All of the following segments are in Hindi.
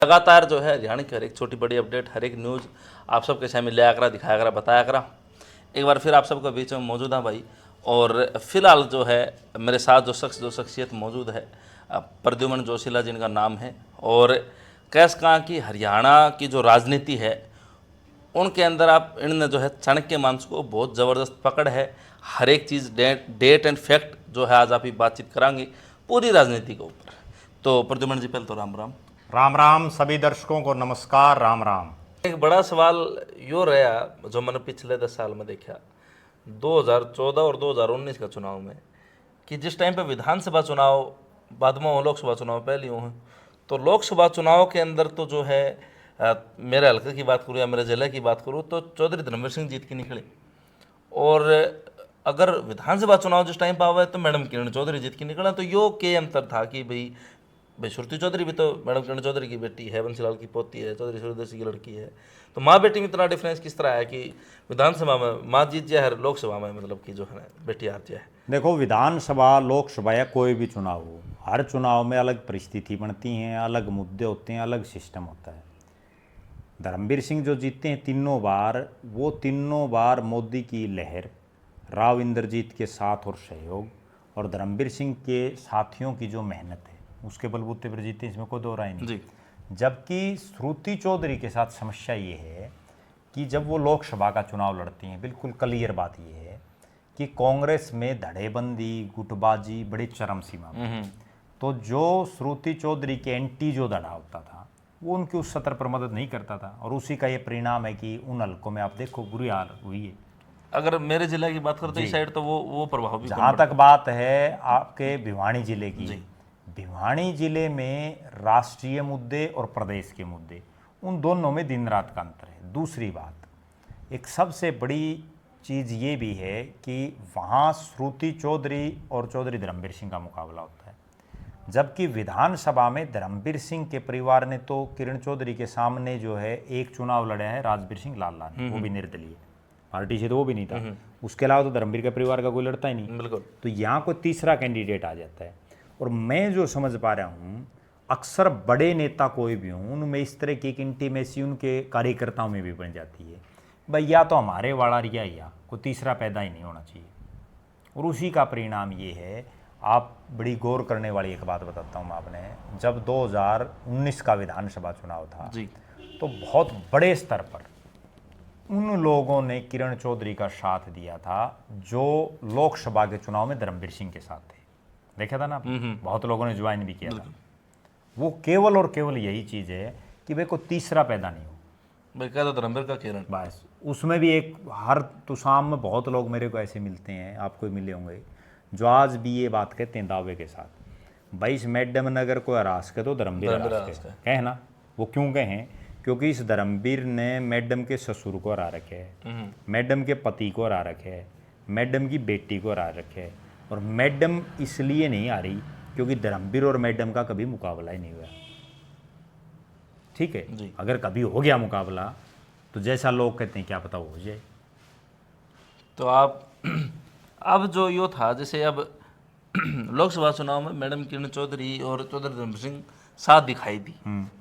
लगातार जो है हरियाणा की हर एक छोटी बड़ी अपडेट, हर एक न्यूज़ आप सबके सामने ले करा, दिखाया करा, बताया करा। एक बार फिर आप सबके बीच में मौजूद है भाई। और फिलहाल जो है मेरे साथ जो शख्सियत मौजूद है, प्रद्युमन जोशीला जिनका नाम है। और कैस कहाँ की हरियाणा की जो राजनीति है उनके अंदर आप इनने जो है चाणक्य मांस को बहुत ज़बरदस्त पकड़ है। हर एक चीज़ डेट एंड फैक्ट जो है आज आप ही बातचीत करांगे पूरी राजनीति के ऊपर। तो प्रद्युमन जी पहले तो राम राम। राम राम सभी दर्शकों को नमस्कार। राम राम। एक बड़ा सवाल यो रहा जो मैंने पिछले 10 साल में देखा 2014 और 2019 का चुनाव में, कि जिस टाइम पे विधानसभा चुनाव बाद में हो, लोकसभा चुनाव पहले हो, तो लोकसभा चुनाव के अंदर तो जो है मेरे हल्के की बात करूँ या मेरे जिले की बात करूँ तो चौधरी धर्मवीर सिंह जीत के निकले। और अगर विधानसभा चुनाव जिस टाइम पर आवा तो मैडम किरण चौधरी जीत के निकला। तो यो के अंतर था कि भाई श्रुति चौधरी भी तो मैडम किरण चौधरी की बेटी है, बंसीलाल की पोती है, चौधरी सूर्यवंशी की लड़की है। तो माँ बेटी में इतना डिफरेंस किस तरह है कि विधानसभा में माँ जीत जाए, हर लोकसभा में मतलब कि जो है बेटी हार जाए? देखो, विधानसभा, लोकसभा या कोई भी चुनाव हो, हर चुनाव में अलग परिस्थिति बनती हैं, अलग मुद्दे होते हैं, अलग सिस्टम होता है। धर्मवीर सिंह जो जीते हैं तीनों बार, वो तीनों बार मोदी की लहर, राव इंद्रजीत के साथ और सहयोग और धर्मवीर सिंह के साथियों की जो मेहनत है उसके बलबूते पर जीते, इसमें कोई दो राय नहीं जी। जबकि श्रुति चौधरी के साथ समस्या ये है कि जब वो लोकसभा का चुनाव लड़ती हैं, बिल्कुल क्लियर बात ये है कि कांग्रेस में धड़ेबंदी, गुटबाजी बड़ी चरम सीमा पर। तो जो श्रुति चौधरी के एंटी जो धड़ा होता था वो उनकी उस सतर पर मदद नहीं करता था, और उसी का ये परिणाम है कि उन हल्कों में आप देखो बुरी हाल हुई है। अगर मेरे जिले की बात करते इस साइड तो वो प्रभाव भी जहाँ तक बात है आपके भिवानी जिले की, भिवानी जिले में राष्ट्रीय मुद्दे और प्रदेश के मुद्दे, उन दोनों में दिन रात का अंतर है। दूसरी बात, एक सबसे बड़ी चीज़ ये भी है कि वहाँ श्रुति चौधरी और चौधरी धर्मवीर सिंह का मुकाबला होता है, जबकि विधानसभा में धर्मवीर सिंह के परिवार ने तो किरण चौधरी के सामने जो है एक चुनाव लड़ा है, राजवीर सिंह लाला ने, वो भी निर्दलीय पार्टी से, तो वो भी नहीं था। उसके अलावा तो धर्मवीर के परिवार का कोई लड़ता ही नहीं। बिल्कुल। तो यहाँ कोई तीसरा कैंडिडेट आ जाता है। और मैं जो समझ पा रहा हूँ, अक्सर बड़े नेता कोई भी हों, उनमें इस तरह की एक इंटीमेसी उनके कार्यकर्ताओं में भी बन जाती है, भाई या तो हमारे वाला रिया या कोई तीसरा पैदा ही नहीं होना चाहिए। और उसी का परिणाम ये है, आप बड़ी गौर करने वाली एक बात बताता हूँ आपने, जब 2019 का विधानसभा चुनाव था जी। तो बहुत बड़े स्तर पर उन लोगों ने किरण चौधरी का साथ दिया था जो लोकसभा के चुनाव में धर्मवीर सिंह के साथ थे। देखा था ना आपने? बहुत लोगों ने ज्वाइन भी किया था। वो केवल और केवल यही चीज़ है कि भाई कोई तीसरा पैदा नहीं हो। भाई क्या था धर्मवीर का किरण, बस उसमें भी एक, हर तुसाम में बहुत लोग मेरे को ऐसे मिलते हैं, आपको मिले होंगे, जो आज भी ये बात कहते हैं दावे के साथ, भाई इस मैडम नगर को हरास के तो धर्मवीर हरास के कहे ना। वो क्यों कहें? क्योंकि इस धर्मवीर ने मैडम के ससुर को हरा रखे है, मैडम के पति को हरा रखे है, मैडम की बेटी को हरा रखे है। और मैडम इसलिए नहीं आ रही क्योंकि धर्मवीर और मैडम का कभी मुकाबला ही नहीं हुआ। ठीक है, अगर कभी हो गया मुकाबला तो जैसा लोग कहते हैं क्या पता हो जाए। तो आप अब जो यो था, जैसे अब लोकसभा चुनाव में मैडम किरण चौधरी और चौधरी धर्मवीर सिंह साथ दिखाई दी।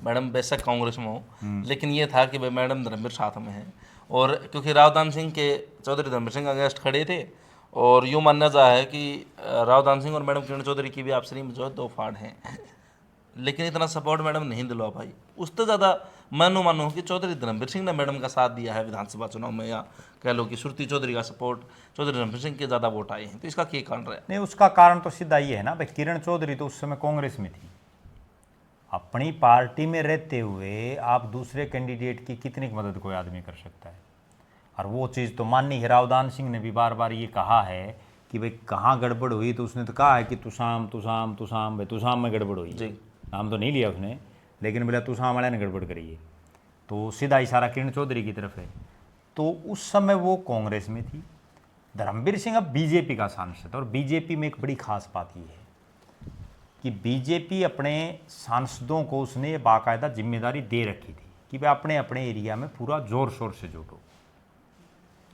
मैडम बेशक कांग्रेस में हो, लेकिन ये था कि भाई मैडम धर्मवीर साथ में है। और क्योंकि रावदान सिंह के चौधरी धर्मवीर सिंह अगेंस्ट खड़े थे, और यूँ मानना जा है कि रावदान सिंह और मैडम किरण चौधरी की भी आपसी में जो है दो फाड़ हैं, लेकिन इतना सपोर्ट मैडम नहीं दिलवा पाई। उससे ज़्यादा मानो कि चौधरी धर्मवीर सिंह ने मैडम का साथ दिया है विधानसभा चुनाव में, या कह लो कि श्रुति चौधरी का सपोर्ट चौधरी धर्मवीर सिंह के ज़्यादा वोट आए हैं। तो इसका क्या कारण रहा? नहीं, उसका कारण तो सीधा ये है ना भाई, किरण चौधरी तो उस समय कांग्रेस में थी। अपनी पार्टी में रहते हुए आप दूसरे कैंडिडेट की कितनी मदद कोई आदमी कर सकता है? और वो चीज़ तो माननी है। रावदान सिंह ने भी बार बार ये कहा है कि भाई कहाँ गड़बड़ हुई, तो उसने तो कहा है कि तुसाम भाई तुसाम में गड़बड़ हुई। नाम तो नहीं लिया उसने, लेकिन बोला तुसाम वाले ने गड़बड़ करी है, तो सीधा इशारा किरण चौधरी की तरफ है। तो उस समय वो कांग्रेस में थी। धर्मवीर सिंह अब बीजेपी का सांसद, और बीजेपी में एक बड़ी खास बात ये है कि बीजेपी अपने सांसदों को उसने बाकायदा जिम्मेदारी दे रखी थी कि वे अपने अपने एरिया में पूरा जोर शोर से जुटो।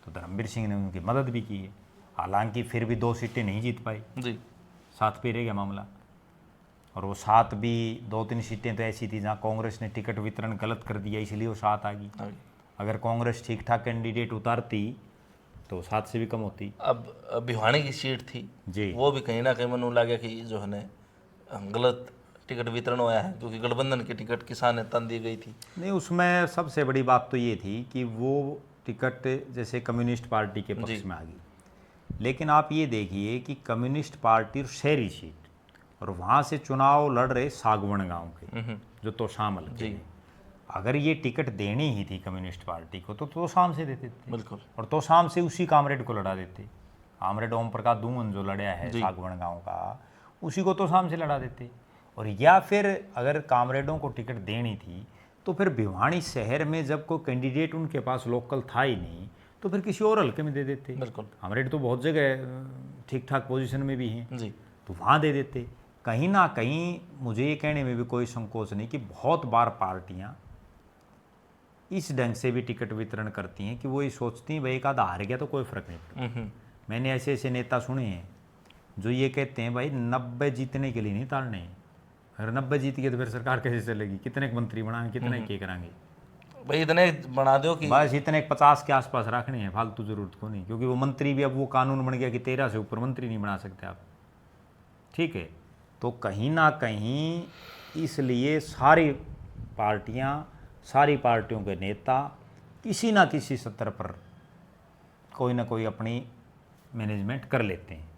तो धर्मवीर सिंह ने उनकी मदद भी की है, हालांकि फिर भी 2 सीटें नहीं जीत पाई, जी, साथ पे रह गया मामला। और वो 7 भी 2-3 सीटें तो ऐसी थी जहाँ कांग्रेस ने टिकट वितरण गलत कर दिया, इसलिए वो 7 आ गई। आगे। अगर कांग्रेस ठीक ठाक कैंडिडेट उतारती तो 7 से भी कम होती। अब भिवानी की सीट थी जी वो भी कहीं ना कहीं मनु लगे कि जो है ना गलत टिकट वितरण हुआ है, क्योंकि गठबंधन की टिकट किसान ने तन दी गई थी। नहीं, उसमें सबसे बड़ी बात तो ये थी कि वो टिकट जैसे कम्युनिस्ट पार्टी के पक्ष में आ गई, लेकिन आप ये देखिए कि कम्युनिस्ट पार्टी और शहरी सीट, और वहाँ से चुनाव लड़ रहे सागवन गांव के जो तोशाम हल्के में। अगर ये टिकट देनी ही थी कम्युनिस्ट पार्टी को तो तोशाम से देते थे, बिल्कुल। और तोशाम से उसी कामरेड को लड़ा देते। कामरेड ओम प्रकाश धूमन जो लड़ा है सागवन गांव का, उसी को तोशाम से लड़ा देते। और या फिर अगर कामरेडों को टिकट देनी थी तो फिर भिवानी शहर में जब कोई कैंडिडेट उनके पास लोकल था ही नहीं तो फिर किसी और हल्के में दे देते। बिल्कुल। कामरेड तो बहुत जगह ठीक ठाक पोजीशन में भी हैं, जी। तो वहाँ दे देते। कहीं ना कहीं मुझे ये कहने में भी कोई संकोच नहीं कि बहुत बार पार्टियाँ इस ढंग से भी टिकट वितरण करती हैं कि वो ये सोचती हैं भाई एक आधा हार गया तो कोई फर्क नहीं पड़ता। मैंने ऐसे ऐसे नेता सुने हैं जो ये कहते हैं भाई 90 जीतने के लिए नहीं ताड़ने हैं, अगर 90 जीत गए तो फिर सरकार कैसे चलेगी, कितने मंत्री बनाएंगे, कितने के कराएंगे, भाई इतने बना दो कि बस इतने 50 के आसपास रखने हैं, फालतू जरूरत को नहीं। क्योंकि वो मंत्री भी अब वो कानून बन गया कि 13 से ऊपर मंत्री नहीं बना सकते आप, ठीक है। तो कहीं ना कहीं इसलिए सारी पार्टियों के नेता किसी ना किसी स्तर पर कोई ना कोई अपनी मैनेजमेंट कर लेते हैं।